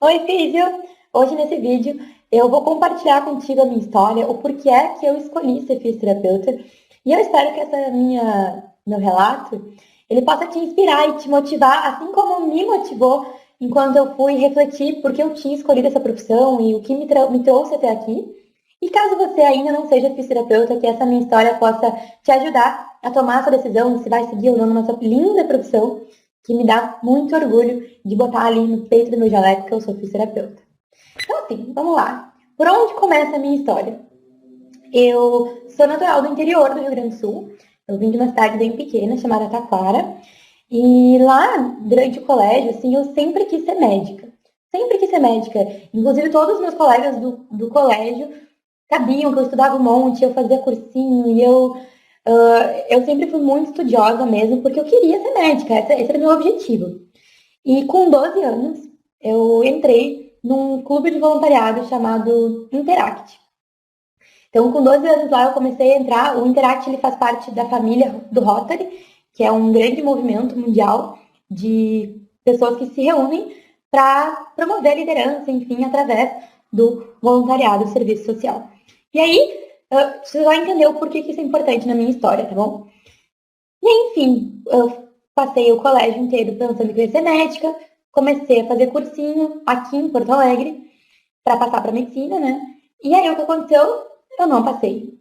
Oi, Físio! Hoje nesse vídeo eu vou compartilhar contigo a minha história, o porquê é que eu escolhi ser fisioterapeuta. E eu espero que meu relato, ele possa te inspirar e te motivar, assim como me motivou enquanto eu fui refletir porque eu tinha escolhido essa profissão e o que me trouxe até aqui. E caso você ainda não seja fisioterapeuta, que essa minha história possa te ajudar a tomar essa decisão de se vai seguir ou não nessa linda profissão, que me dá muito orgulho de botar ali no peito do meu jaleco que eu sou fisioterapeuta. Então, assim, vamos lá. Por onde começa a minha história? Eu sou natural do interior do Rio Grande do Sul. Eu vim de uma cidade bem pequena chamada Taquara. E lá, durante o colégio, assim, eu sempre quis ser médica. Sempre quis ser médica. Inclusive, todos os meus colegas do colégio sabiam que eu estudava um monte, eu fazia cursinho e eu sempre fui muito estudiosa mesmo, porque eu queria ser médica, esse era o meu objetivo. E com 12 anos, eu entrei num clube de voluntariado chamado Interact. Então, com 12 anos lá, eu comecei a entrar. O Interact ele faz parte da família do Rotary, que é um grande movimento mundial de pessoas que se reúnem para promover a liderança, enfim, através do voluntariado, do serviço social. E aí, você vai entender o porquê que isso é importante na minha história, tá bom? E aí, enfim, eu passei o colégio inteiro pensando que eu ia ser médica, comecei a fazer cursinho aqui em Porto Alegre para passar para medicina, né? E aí o que aconteceu? Eu não passei.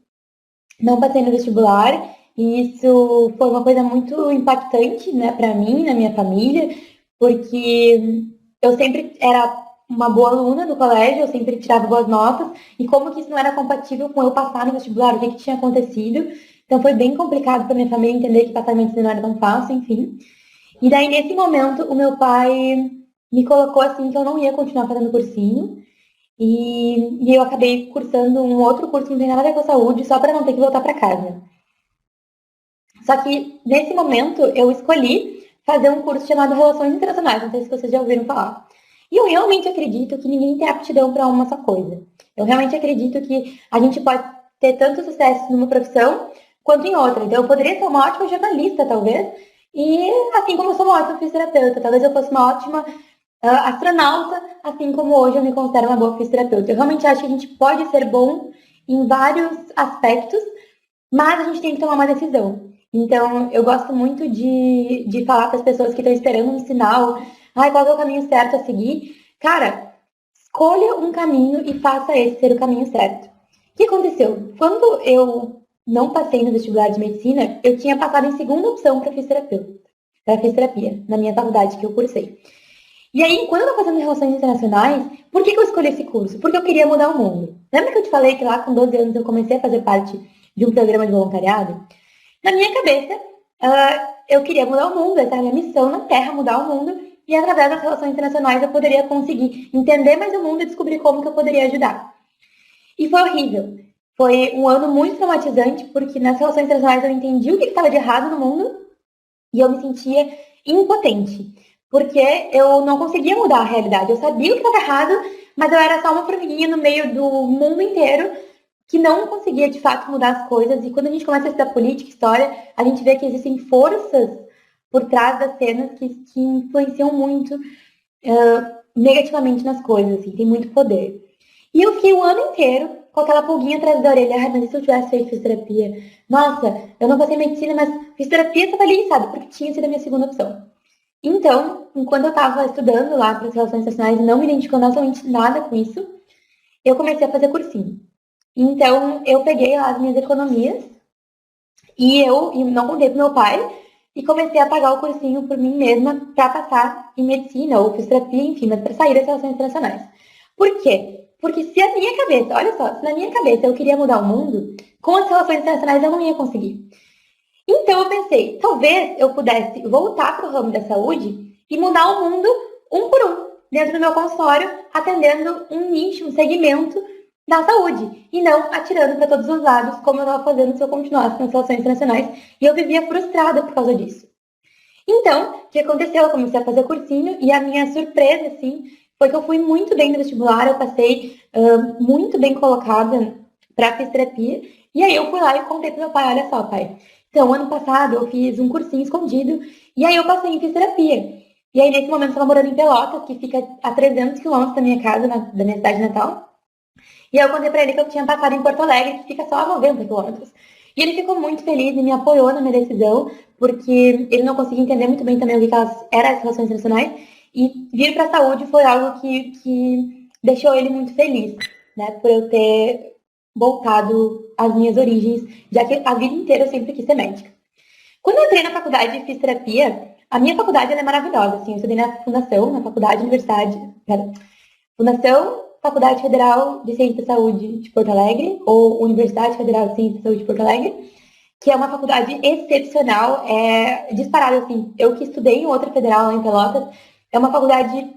Não passei no vestibular, e isso foi uma coisa muito impactante, né, para mim, na minha família, porque eu sempre era uma boa aluna do colégio, eu sempre tirava boas notas, e como que isso não era compatível com eu passar no vestibular, o que tinha acontecido. Então foi bem complicado para minha família entender que passar em medicina não era tão fácil, enfim. E daí, nesse momento, o meu pai me colocou assim que eu não ia continuar fazendo cursinho, e eu acabei cursando um outro curso que não tem nada a ver com a saúde, só para não ter que voltar para casa. Só que, nesse momento, eu escolhi fazer um curso chamado Relações Internacionais, não sei se vocês já ouviram falar. E eu realmente acredito que ninguém tem aptidão para uma só coisa. Eu realmente acredito que a gente pode ter tanto sucesso numa profissão quanto em outra. Então, eu poderia ser uma ótima jornalista, talvez, e assim como eu sou uma ótima fisioterapeuta, talvez eu fosse uma ótima astronauta, assim como hoje eu me considero uma boa fisioterapeuta. Eu realmente acho que a gente pode ser bom em vários aspectos, mas a gente tem que tomar uma decisão. Então, eu gosto muito de falar para as pessoas que estão esperando um sinal, ai, qual é o caminho certo a seguir? Cara, escolha um caminho e faça esse ser o caminho certo. O que aconteceu? Quando eu não passei no vestibular de medicina, eu tinha passado em segunda opção para fisioterapeuta, para fisioterapia, na minha faculdade que eu cursei. E aí, quando eu estava fazendo relações internacionais, por que eu escolhi esse curso? Porque eu queria mudar o mundo. Lembra que eu te falei que lá com 12 anos eu comecei a fazer parte de um programa de voluntariado? Na minha cabeça, eu queria mudar o mundo, essa era a minha missão na Terra, mudar o mundo, e através das relações internacionais eu poderia conseguir entender mais o mundo e descobrir como que eu poderia ajudar. E foi horrível. Foi um ano muito traumatizante, porque nas relações internacionais eu entendi o que estava de errado no mundo e eu me sentia impotente, porque eu não conseguia mudar a realidade. Eu sabia o que estava errado, mas eu era só uma formiguinha no meio do mundo inteiro que não conseguia de fato mudar as coisas. E quando a gente começa a estudar política, história, a gente vê que existem forças por trás das cenas que influenciam muito negativamente nas coisas, assim, tem muito poder. E eu fiquei o ano inteiro com aquela pulguinha atrás da orelha. Ai, mas e se eu tivesse feito fisioterapia? Nossa, eu não passei medicina, mas fisioterapia estava ali, sabe? Porque tinha sido a minha segunda opção. Então, enquanto eu estava estudando lá para as relações internacionais e não me identificando absolutamente nada com isso, eu comecei a fazer cursinho. Então, eu peguei lá as minhas economias e não contei pro meu pai e comecei a pagar o cursinho por mim mesma para passar em medicina ou fisioterapia, enfim, mas para sair das relações internacionais. Por quê? Porque se a minha cabeça, olha só, se na minha cabeça eu queria mudar o mundo, com as relações internacionais eu não ia conseguir. Então eu pensei, talvez eu pudesse voltar para o ramo da saúde e mudar o mundo um por um, dentro do meu consultório, atendendo um nicho, um segmento da saúde, e não atirando para todos os lados, como eu estava fazendo se eu continuasse nas relações internacionais, e eu vivia frustrada por causa disso. Então, o que aconteceu? Eu comecei a fazer cursinho, e a minha surpresa, assim, foi que eu fui muito bem no vestibular, eu passei muito bem colocada para fisioterapia, e aí eu fui lá e contei pro meu pai, olha só, pai, então, ano passado eu fiz um cursinho escondido, e aí eu passei em fisioterapia. E aí, nesse momento, eu estava morando em Pelotas, que fica a 300 quilômetros da minha casa, da minha cidade natal. E eu contei pra ele que eu tinha passado em Porto Alegre, que fica só a 90 quilômetros. E ele ficou muito feliz e me apoiou na minha decisão, porque ele não conseguia entender muito bem também o que eram as relações internacionais. E vir para a saúde foi algo que deixou ele muito feliz, né? Por eu ter voltado às minhas origens, já que a vida inteira eu sempre quis ser médica. Quando eu entrei na faculdade de fisioterapia, a minha faculdade é maravilhosa, assim, eu estudei na fundação, na faculdade, universidade, Fundação Faculdade Federal de Ciência e Saúde de Porto Alegre, ou Universidade Federal de Ciência e Saúde de Porto Alegre, que é uma faculdade excepcional, é disparada, assim, eu que estudei em outra federal lá em Pelotas, é uma faculdade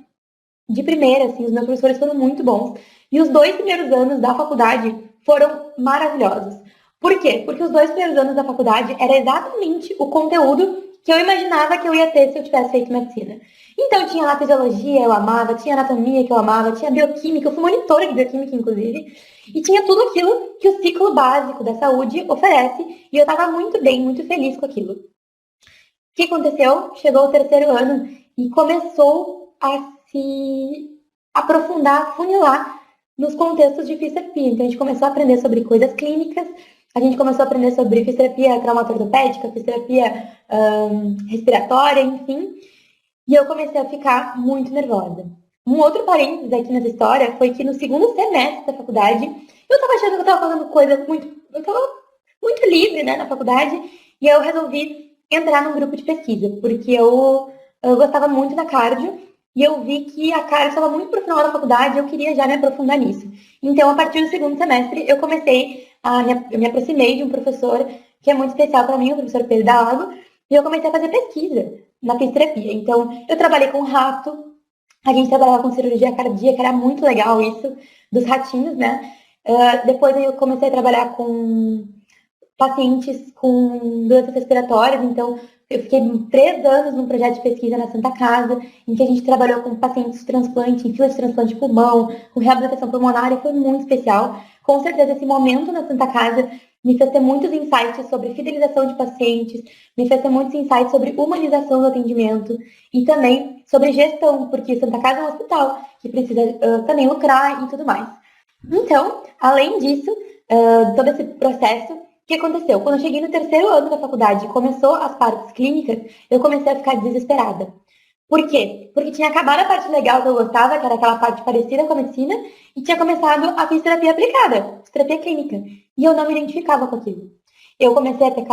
de primeira, assim, os meus professores foram muito bons, e os 2 primeiros anos da faculdade foram maravilhosos. Por quê? Porque os 2 primeiros anos da faculdade era exatamente o conteúdo que eu imaginava que eu ia ter se eu tivesse feito medicina. Então tinha lá fisiologia, eu amava, tinha anatomia que eu amava, tinha bioquímica, eu fui monitora de bioquímica, inclusive, e tinha tudo aquilo que o ciclo básico da saúde oferece, e eu estava muito bem, muito feliz com aquilo. O que aconteceu? Chegou o terceiro ano e começou a se aprofundar, funilar nos contextos de fisioterapia. Então a gente começou a aprender sobre coisas clínicas, a gente começou a aprender sobre fisioterapia traumatortopédica, fisioterapia respiratória, enfim. E eu comecei a ficar muito nervosa. Um outro parênteses aqui nessa história foi que no segundo semestre da faculdade, eu tava achando que eu tava fazendo coisas muito. Eu tava muito livre, né, na faculdade, e eu resolvi entrar num grupo de pesquisa, porque eu gostava muito da cardio, e eu vi que a cardio estava muito pro final da faculdade, e eu queria já me aprofundar nisso. Então, a partir do segundo semestre, eu me aproximei de um professor que é muito especial para mim, o professor Pedro Dalago, e eu comecei a fazer pesquisa na fisioterapia. Então, eu trabalhei com rato, a gente trabalhava com cirurgia cardíaca, era muito legal isso, dos ratinhos, né? Depois eu comecei a trabalhar com pacientes com doenças respiratórias, então eu fiquei 3 anos num projeto de pesquisa na Santa Casa, em que a gente trabalhou com pacientes de transplante, em fila de transplante de pulmão, com reabilitação pulmonar, e foi muito especial. Com certeza, esse momento na Santa Casa me fez ter muitos insights sobre fidelização de pacientes, me fez ter muitos insights sobre humanização do atendimento e também sobre gestão, porque Santa Casa é um hospital que precisa também lucrar e tudo mais. Então, além disso, todo esse processo, o que aconteceu? Quando eu cheguei no terceiro ano da faculdade e começou as partes clínicas, eu comecei a ficar desesperada. Por quê? Porque tinha acabado a parte legal que eu gostava, que era aquela parte parecida com a medicina, e tinha começado a fisioterapia aplicada, fisioterapia clínica. E eu não me identificava com aquilo. Eu comecei a ter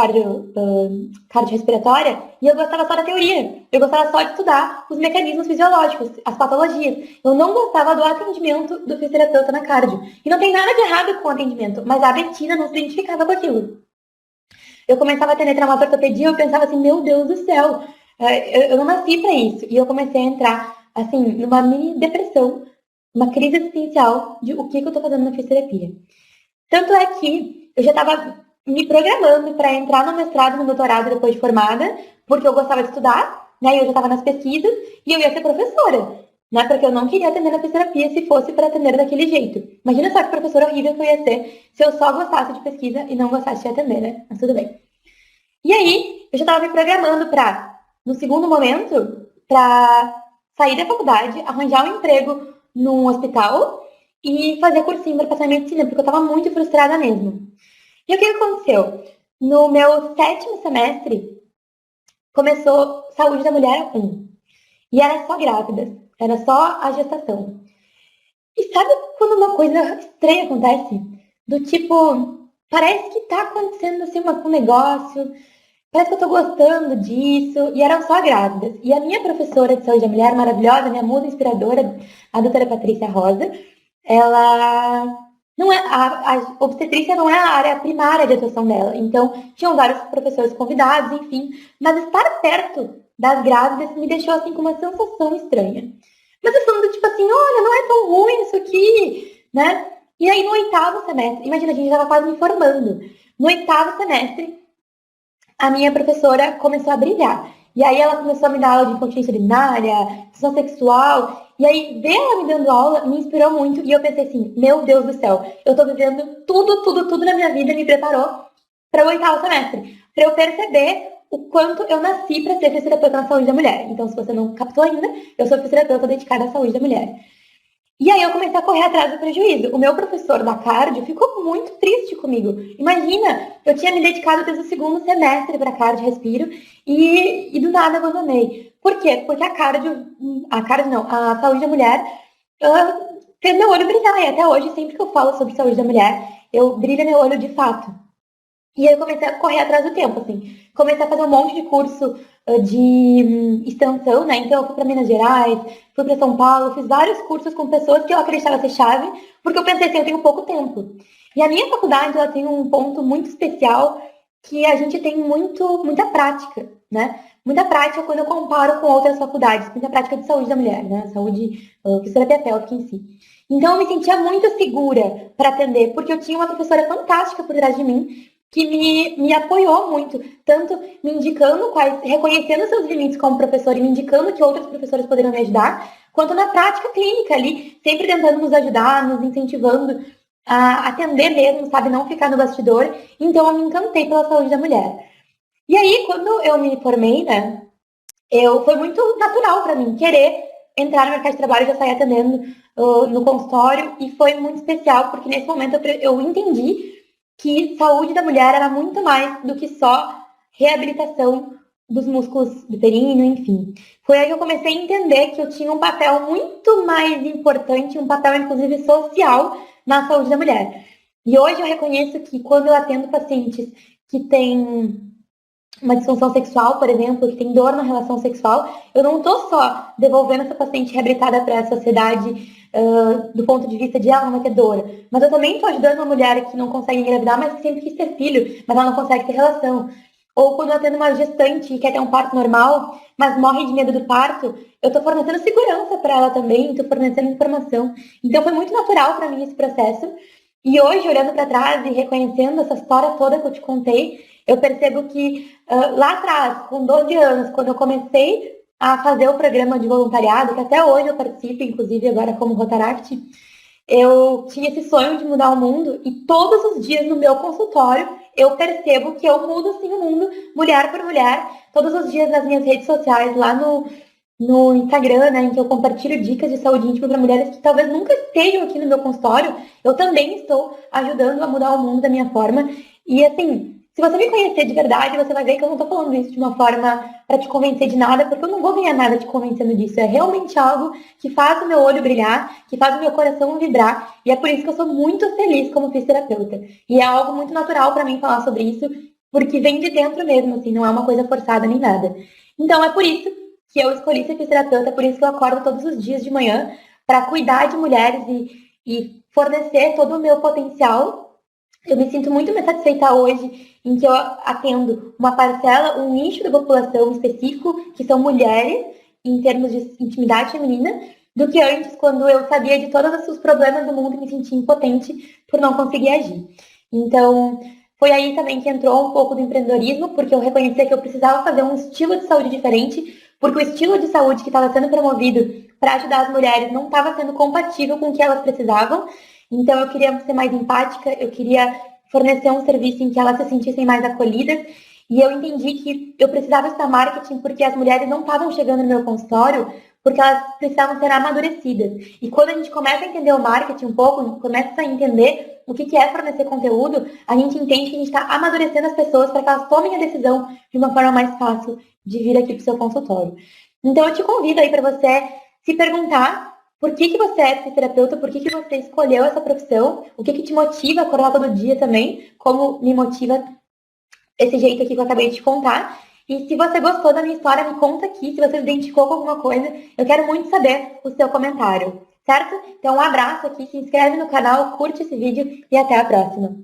cardiorrespiratória e eu gostava só da teoria. Eu gostava só de estudar os mecanismos fisiológicos, as patologias. Eu não gostava do atendimento do fisioterapeuta na cardio. E não tem nada de errado com o atendimento, mas a Betina não se identificava com aquilo. Eu começava a atender traumatortopedia e eu pensava assim, meu Deus do céu, eu não nasci para isso. E eu comecei a entrar, assim, numa mini depressão, uma crise existencial de o que eu tô fazendo na fisioterapia. Tanto é que eu já estava me programando para entrar no mestrado, no doutorado depois de formada, porque eu gostava de estudar, né? Eu já estava nas pesquisas e eu ia ser professora, né? Porque eu não queria atender na fisioterapia se fosse para atender daquele jeito. Imagina só que professora horrível que eu ia ser se eu só gostasse de pesquisa e não gostasse de atender, né? Mas tudo bem. E aí, eu já estava me programando para, no segundo momento, para sair da faculdade, arranjar um emprego num hospital e fazer cursinho para passar em medicina, porque eu estava muito frustrada mesmo. E o que aconteceu? No meu 7º semestre, começou Saúde da Mulher 1. E era só grávidas, era só a gestação. E sabe quando uma coisa estranha acontece? Do tipo, parece que tá acontecendo assim um negócio, parece que eu tô gostando disso, e eram só grávidas. E a minha professora de saúde da mulher, maravilhosa, minha musa inspiradora, a doutora Patrícia Rosa, ela não é, a obstetrícia não é a área primária de atuação dela. Então, tinham vários professores convidados, enfim. Mas estar perto das grávidas me deixou assim com uma sensação estranha. Mas eu falando tipo assim, olha, não é tão ruim isso aqui, né? E aí no 8º semestre, imagina, a gente estava quase me formando. No 8º semestre, a minha professora começou a brilhar. E aí ela começou a me dar aula de incontinência urinária, função sexual. E aí ver ela me dando aula me inspirou muito. E eu pensei assim, meu Deus do céu, eu tô vivendo tudo na minha vida, me preparou para o 8º semestre. Para eu perceber o quanto eu nasci para ser fisioterapeuta na saúde da mulher. Então, se você não captou ainda, eu sou fisioterapeuta dedicada à saúde da mulher. E aí eu comecei a correr atrás do prejuízo. O meu professor da cardio ficou muito triste comigo. Imagina, eu tinha me dedicado desde o segundo semestre para cardio respiro e do nada abandonei. Por quê? Porque a saúde da mulher fez meu olho brilhar. E até hoje, sempre que eu falo sobre saúde da mulher, eu brilho meu olho de fato. E aí eu comecei a correr atrás do tempo, assim. Comecei a fazer um monte de curso de extensão, né? Então eu fui para Minas Gerais, fui para São Paulo, fiz vários cursos com pessoas que eu acreditava ser chave, porque eu pensei assim, eu tenho pouco tempo. E a minha faculdade, ela tem um ponto muito especial que a gente tem muita prática, né? Muita prática quando eu comparo com outras faculdades, muita prática de saúde da mulher, né? Saúde fisioterapêutica em si. Então eu me sentia muito segura para atender, porque eu tinha uma professora fantástica por trás de mim, que me apoiou muito, tanto me indicando reconhecendo seus limites como professor e me indicando que outros professores poderiam me ajudar, quanto na prática clínica ali, sempre tentando nos ajudar, nos incentivando a atender mesmo, sabe, não ficar no bastidor. Então eu me encantei pela saúde da mulher. E aí, quando eu me formei, né, foi muito natural para mim querer entrar no mercado de trabalho e já sair atendendo no consultório, e foi muito especial, porque nesse momento eu entendi que saúde da mulher era muito mais do que só reabilitação dos músculos do períneo, enfim. Foi aí que eu comecei a entender que eu tinha um papel muito mais importante, um papel inclusive social, na saúde da mulher. E hoje eu reconheço que quando eu atendo pacientes que têm uma disfunção sexual, por exemplo, que tem dor na relação sexual, eu não estou só devolvendo essa paciente reabilitada para a sociedade do ponto de vista de ela não vai ter dor, mas eu também estou ajudando uma mulher que não consegue engravidar, mas que sempre quis ter filho, mas ela não consegue ter relação. Ou quando eu atendo uma gestante que quer ter um parto normal, mas morre de medo do parto, eu estou fornecendo segurança para ela também, estou fornecendo informação. Então foi muito natural para mim esse processo. E hoje, olhando para trás e reconhecendo essa história toda que eu te contei, eu percebo que lá atrás, com 12 anos, quando eu comecei a fazer o programa de voluntariado, que até hoje eu participo, inclusive agora como Rotaract, eu tinha esse sonho de mudar o mundo e todos os dias no meu consultório eu percebo que eu mudo sim o mundo, mulher por mulher, todos os dias nas minhas redes sociais, lá no Instagram, né, em que eu compartilho dicas de saúde íntima para mulheres que talvez nunca estejam aqui no meu consultório, eu também estou ajudando a mudar o mundo da minha forma. E assim, se você me conhecer de verdade, você vai ver que eu não estou falando isso de uma forma para te convencer de nada, porque eu não vou ganhar nada te convencendo disso. É realmente algo que faz o meu olho brilhar, que faz o meu coração vibrar, e é por isso que eu sou muito feliz como fisioterapeuta. E é algo muito natural para mim falar sobre isso, porque vem de dentro mesmo, assim, não é uma coisa forçada nem nada. Então é por isso que eu escolhi ser fisioterapeuta, é por isso que eu acordo todos os dias de manhã para cuidar de mulheres e fornecer todo o meu potencial. Eu me sinto muito mais satisfeita hoje em que eu atendo uma parcela, um nicho da população específico, que são mulheres, em termos de intimidade feminina, do que antes, quando eu sabia de todos os problemas do mundo e me sentia impotente por não conseguir agir. Então, foi aí também que entrou um pouco do empreendedorismo, porque eu reconhecia que eu precisava fazer um estilo de saúde diferente, porque o estilo de saúde que estava sendo promovido para ajudar as mulheres não estava sendo compatível com o que elas precisavam. Então, eu queria ser mais empática, eu queria fornecer um serviço em que elas se sentissem mais acolhidas. E eu entendi que eu precisava estudar marketing porque as mulheres não estavam chegando no meu consultório porque elas precisavam ser amadurecidas. E quando a gente começa a entender o marketing um pouco, começa a entender o que é fornecer conteúdo, a gente entende que a gente está amadurecendo as pessoas para que elas tomem a decisão de uma forma mais fácil de vir aqui para o seu consultório. Então, eu te convido aí para você se perguntar por que você é fisioterapeuta, por que você escolheu essa profissão, o que te motiva a acordar todo dia também, como me motiva esse jeito aqui que eu acabei de te contar. E se você gostou da minha história, me conta aqui, se você se identificou com alguma coisa, eu quero muito saber o seu comentário, certo? Então, um abraço aqui, se inscreve no canal, curte esse vídeo e até a próxima.